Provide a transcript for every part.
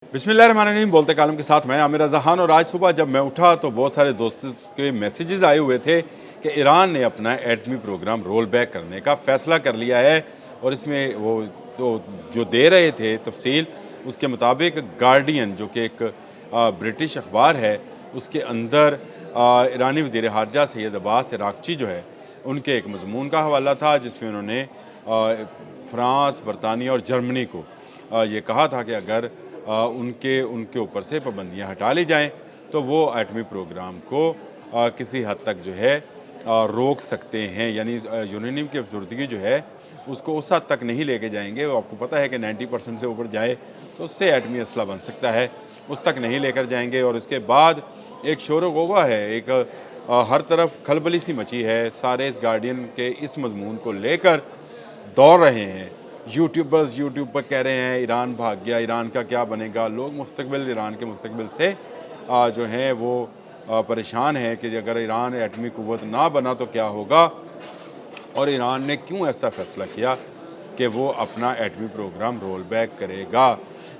बिस्मिल्लाहिर्रहमानिर्रहीम। बोलते कालम के साथ मैं आमिर रज़ा खान। और आज सुबह जब मैं उठा तो बहुत सारे दोस्तों के मैसेजेस आए हुए थे कि ईरान ने अपना एटमी प्रोग्राम रोल बैक करने का फ़ैसला कर लिया है। और इसमें वो तो जो दे रहे थे तफसील, उसके मुताबिक गार्डियन जो कि एक ब्रिटिश अखबार है, उसके अंदर ईरानी वज़ीर ख़ारजा सैयद अब्बास अराग़ची जो है, उनके एक मज़मून का हवाला था जिसमें उन्होंने फ़्रांस, बरतानिया और जर्मनी को ये कहा था कि अगर उनके ऊपर से पाबंदियाँ हटा ली जाएँ तो वो एटमी प्रोग्राम को किसी हद तक जो है रोक सकते हैं। यानी यूरेनियम की अफसुर्दगी जो है उसको उस हद तक नहीं लेके जाएंगे। वो आपको पता है कि 90% से ऊपर जाए तो उससे एटमी असला बन सकता है, उस तक नहीं लेकर जाएंगे। और उसके बाद एक शोर गुफ़ा है, एक हर तरफ खलबली सी मची है। सारे इस गार्डियन के इस मजमून को लेकर दौड़ रहे हैं। यूट्यूबर्स यूट्यूब पर कह रहे हैं ईरान भाग गया, ईरान का क्या बनेगा। लोग मुस्तकबिल ईरान के मुस्तकबिल से जो हैं वो परेशान हैं कि अगर ईरान एटमी क़ुव्वत ना बना तो क्या होगा, और ईरान ने क्यों ऐसा फ़ैसला किया कि वो अपना एटमी प्रोग्राम रोल बैक करेगा।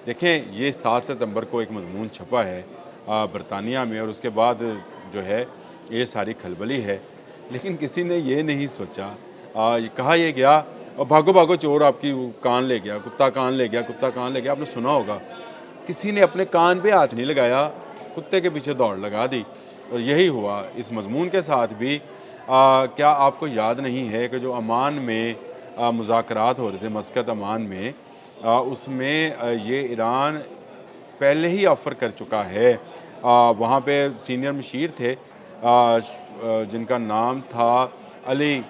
देखें, ये 7 सितंबर को एक मज़मून छपा है बरतानिया में, और उसके बाद जो है ये सारी खलबली है। लेकिन किसी ने ये नहीं सोचा, कहा ये गया और भागो भागो चोर आपकी कान ले गया, कुत्ता कान ले गया, कुत्ता कान ले गया। आपने सुना होगा, किसी ने अपने कान पे हाथ नहीं लगाया, कुत्ते के पीछे दौड़ लगा दी। और यही हुआ इस मज़मून के साथ भी। क्या आपको याद नहीं है कि जो अमान में मुज़ाकरात हो रहे थे, मस्कत अमान में, उसमें ये ईरान पहले ही ऑफ़र कर चुका है। वहाँ पे सीनियर मशीर थे जिनका नाम था अली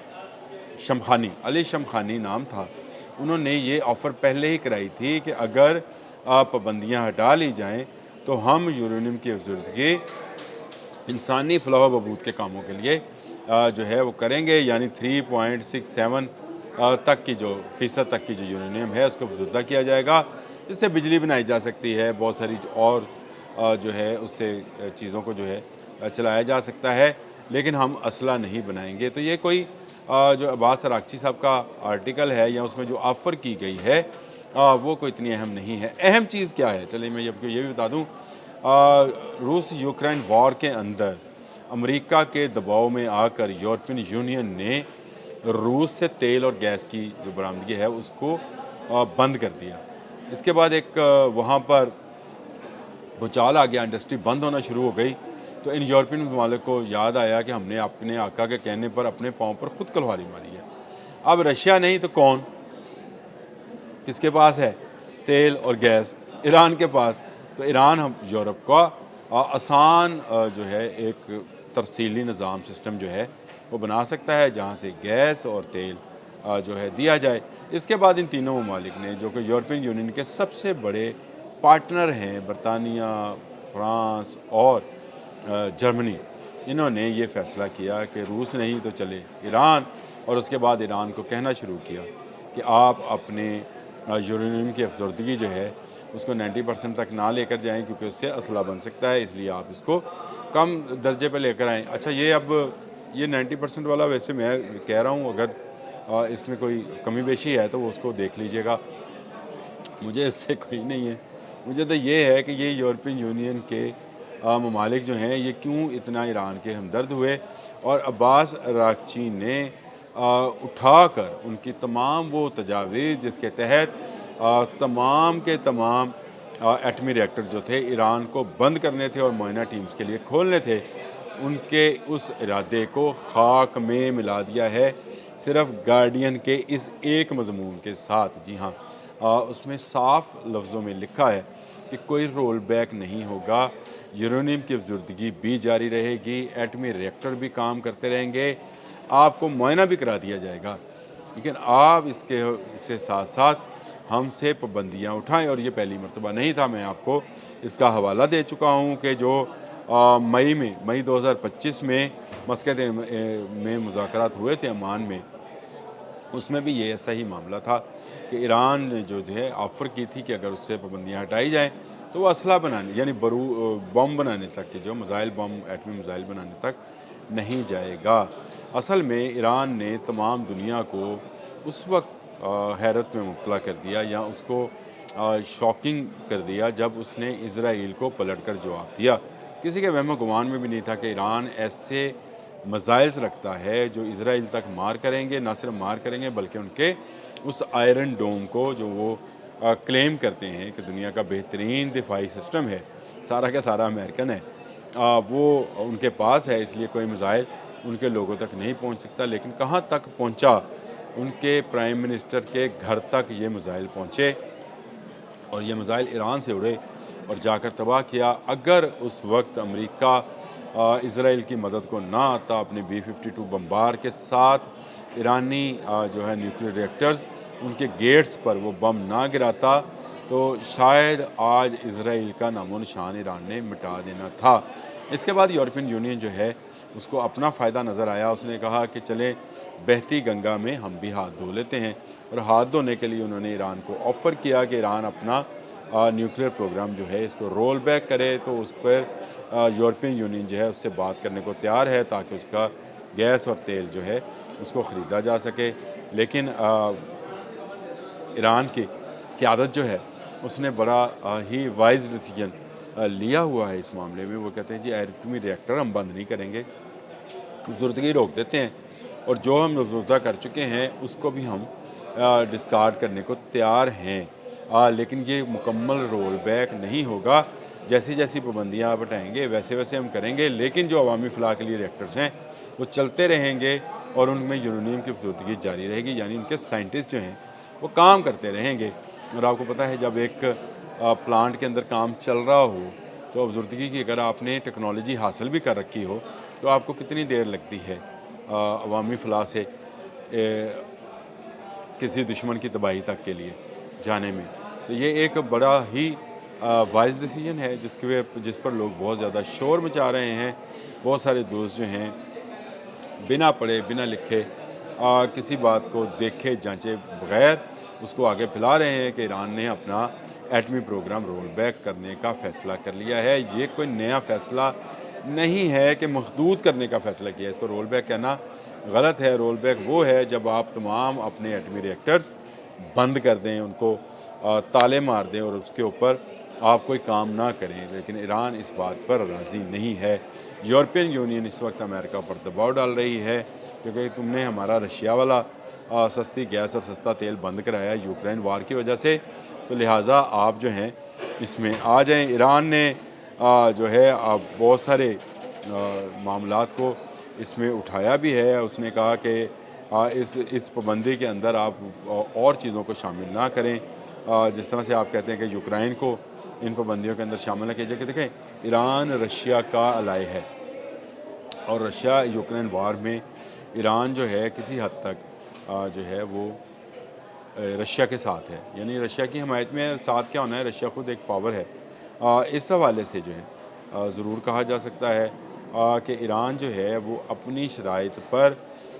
शमखानी नाम था। उन्होंने ये ऑफ़र पहले ही कराई थी कि अगर पाबंदियाँ हटा ली जाएँ तो हम यूरेनियम की अफसुर्दगी इंसानी फ़लाह व बहबूद के कामों के लिए जो है वो करेंगे। यानी 3.67 तक की जो फ़ीसद तक की जो यूरेनियम है उसको अफसुर्दा किया जाएगा, जिससे बिजली बनाई जा सकती है, बहुत सारी और जो है उससे चीज़ों को जो है चलाया जा सकता है। लेकिन हम असला नहीं बनाएंगे। तो ये कोई जो अब्बास अराग़ची साहब का आर्टिकल है या उसमें जो ऑफ़र की गई है वो कोई इतनी अहम नहीं है। अहम चीज़ क्या है, चलिए मैं आपको ये भी बता दूँ। रूस यूक्रेन वॉर के अंदर अमेरिका के दबाव में आकर यूरोपियन यूनियन ने रूस से तेल और गैस की जो बरामदगी है उसको बंद कर दिया। इसके बाद एक वहाँ पर भूचाल आ गया, इंडस्ट्री बंद होना शुरू हो गई। तो इन यूरोपियन ममालिक को याद आया कि हमने अपने आका के कहने पर अपने पाँव पर खुद कुल्हाड़ी मारी है। अब रशिया नहीं तो कौन, किसके पास है तेल और गैस? ईरान के पास। तो ईरान हम यूरोप का आसान जो है एक तरसीली निज़ाम सिस्टम जो है वो बना सकता है जहाँ से गैस और तेल जो है दिया जाए। इसके बाद इन तीनों ममालिक ने, जो कि यूरोपियन यूनियन के सबसे बड़े पार्टनर हैं, बरतानिया, फ़्रांस और जर्मनी, इन्होंने ये फ़ैसला किया कि रूस नहीं तो चले ईरान। और उसके बाद ईरान को कहना शुरू किया कि आप अपने यूरेनियम की अफसुर्दगी जो है उसको 90% तक ना लेकर जाएँ, क्योंकि उससे असला बन सकता है, इसलिए आप इसको कम दर्जे पे लेकर आएँ। अच्छा, ये अब ये 90% वाला वैसे मैं कह रहा हूँ, अगर इसमें कोई कमी बेशी है तो वो उसको देख लीजिएगा, मुझे इससे कोई नहीं है। मुझे तो ये है कि ये यूरोपियन यूनियन के ममालिक जो हैं ये क्यों इतना ईरान के हमदर्द हुए, और अब्बास अराग़ची ने उठाकर उनकी तमाम वो तजावीज़ जिसके तहत तमाम के तमाम एटमी रिएक्टर जो थे ईरान को बंद करने थे और मुआयना टीम्स के लिए खोलने थे, उनके उस इरादे को खाक में मिला दिया है सिर्फ़ गार्डियन के इस एक मज़मून के साथ। जी हाँ, उसमें साफ लफ्ज़ों में लिखा है कि कोई रोल बैक नहीं होगा, यूरेनियम की अफसुर्दगी भी जारी रहेगी, एटमी रिएक्टर भी काम करते रहेंगे, आपको मुआयना भी करा दिया जाएगा, लेकिन आप इसके साथ साथ हमसे पाबंदियाँ उठाएँ। और ये पहली मर्तबा नहीं था, मैं आपको इसका हवाला दे चुका हूँ कि जो मई 2025 में मस्कत में मुज़ाकरात हुए थे अमान में, उसमें भी ये ऐसा ही मामला था कि ईरान ने जो है ऑफ़र की थी कि अगर उससे पाबंदियाँ हटाई जाएँ तो वो असला बनाने यानी बम बनाने तक के, जो मिसाइल बम, एटमी मिसाइल बनाने तक नहीं जाएगा। असल में ईरान ने तमाम दुनिया को उस वक्त हैरत में मुब्तला कर दिया, या उसको शॉकिंग कर दिया जब उसने इज़राइल को पलटकर जवाब दिया। किसी के वहमो गुमान में भी नहीं था कि ईरान ऐसे मिसाइल्स रखता है जो इज़राइल तक मार करेंगे, ना सिर्फ मार करेंगे बल्कि उनके उस आयरन डोम को जो वो क्लेम करते हैं कि दुनिया का बेहतरीन दिफाई सिस्टम है, सारा का सारा अमेरिकन है, वो उनके पास है, इसलिए कोई मिसाइल उनके लोगों तक नहीं पहुंच सकता। लेकिन कहाँ तक पहुंचा? उनके प्राइम मिनिस्टर के घर तक ये मिसाइल पहुंचे और ये मिसाइल ईरान से उड़े और जाकर तबाह किया। अगर उस वक्त अमेरिका इज़राइल की मदद को ना आता, अपने B-52 बम्बार के साथ ईरानी जो है न्यूक्लियर रिएक्टर्स उनके गेट्स पर वो बम ना गिराता, तो शायद आज इज़राइल का नामो निशान ईरान ने मिटा देना था। इसके बाद यूरोपियन यूनियन जो है उसको अपना फ़ायदा नज़र आया। उसने कहा कि चलें बहती गंगा में हम भी हाथ धो लेते हैं, और हाथ धोने के लिए उन्होंने ईरान को ऑफ़र किया कि ईरान अपना न्यूक्लियर प्रोग्राम जो है इसको रोल बैक करे। तो उस पर यूरोपियन यूनियन जो है उससे बात करने को तैयार है ताकि उसका गैस और तेल जो है उसको ख़रीदा जा सके। लेकिन ईरान की क़यादत जो है उसने बड़ा ही वाइज़ डिसीजन लिया हुआ है इस मामले में। वो कहते हैं जी एटमी रिएक्टर हम बंद नहीं करेंगे, खूबसूरती रोक देते हैं, और जो हम मफरूज़ा कर चुके हैं उसको भी हम डिस्कार्ड करने को तैयार हैं। लेकिन ये मुकम्मल रोल बैक नहीं होगा। जैसी जैसी पाबंदियाँ आप हटाएँगे वैसे वैसे हम करेंगे, लेकिन जो अवामी फ़लाह के लिए रिएक्टर्स हैं वो चलते रहेंगे और उनमें यूरेनियम की अफज़ोदगी जारी रहेगी, यानी उनके साइंटिस्ट जो हैं वो काम करते रहेंगे। और आपको पता है जब एक प्लांट के अंदर काम चल रहा हो तो अफज़ोदगी की अगर आपने टेक्नोलॉजी हासिल भी कर रखी हो तो आपको कितनी देर लगती है अवामी फ़लाह से किसी दुश्मन की तबाही तक के लिए जाने में। तो ये एक बड़ा ही वाइज़ डिसीजन है जिस पर लोग बहुत ज़्यादा शोर मचा रहे हैं। बहुत सारे दोस्त जो हैं बिना पढ़े बिना लिखे किसी बात को देखे जांचे बगैर उसको आगे फैला रहे हैं कि ईरान ने अपना एटमी प्रोग्राम रोल बैक करने का फ़ैसला कर लिया है। ये कोई नया फ़ैसला नहीं है कि महदूद करने का फ़ैसला किया है। इसको रोल बैक कहना गलत है। रोल बैक वो है जब आप तमाम अपने एटमी रिएक्टर्स बंद कर दें, उनको ताले मार दें और उसके ऊपर आप कोई काम ना करें। लेकिन ईरान इस बात पर राज़ी नहीं है। यूरोपियन यूनियन इस वक्त अमेरिका पर दबाव डाल रही है क्योंकि तुमने हमारा रशिया वाला सस्ती गैस और सस्ता तेल बंद कराया यूक्रेन वार की वजह से, तो लिहाजा आप जो हैं इसमें आ जाएं। ईरान ने जो है बहुत सारे मामलात को इसमें उठाया भी है। उसने कहा कि इस पाबंदी के अंदर आप और चीज़ों को शामिल ना करें। जिस तरह से आप कहते हैं कि यूक्रेन को इन पाबंदियों के अंदर शामिल न कीजिए। कि देखें ईरान रशिया का अलाई है और रशिया यूक्रेन वार में ईरान जो है किसी हद तक जो है वो रशिया के साथ है, यानी रशिया की हमायत में। साथ क्या होना है, रशिया खुद एक पावर है। इस हवाले से जो है ज़रूर कहा जा सकता है कि ईरान जो है वो अपनी शराइत पर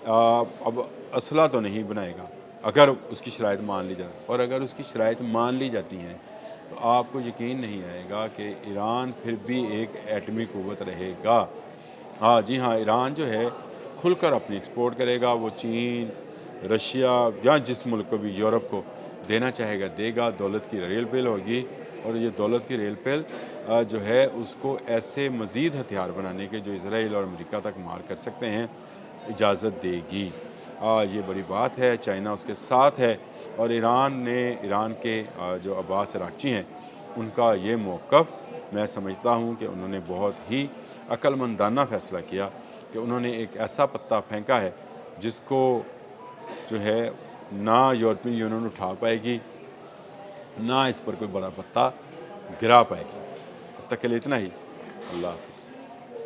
अब असला तो नहीं बनाएगा अगर उसकी शराइत मान ली जाए, और अगर उसकी शराइत मान ली जाती हैं तो आपको यकीन नहीं आएगा कि ईरान फिर भी एक एटमी क़ुव्वत रहेगा। हाँ जी हाँ, ईरान जो है खुलकर अपनी एक्सपोर्ट करेगा। वो चीन, रशिया या जिस मुल्क को भी, यूरोप को देना चाहेगा देगा। दौलत की रेल पेल होगी और ये दौलत की रेल पेल जो है उसको ऐसे मज़ीद हथियार बनाने के जो इसराइल और अमेरिका तक मार कर सकते हैं इजाज़त देगी। ये बड़ी बात है। चाइना उसके साथ है और ईरान के जो अब्बास अराग़ची हैं उनका ये मौक़िफ़ मैं समझता हूँ कि उन्होंने बहुत ही अक्लमंदाना फ़ैसला किया कि उन्होंने एक ऐसा पत्ता फेंका है जिसको जो है ना यूरोपियन यूनियन उठा पाएगी, ना इस पर कोई बड़ा पत्ता गिरा पाएगी। अब तक के लिए इतना ही। अल्लाह।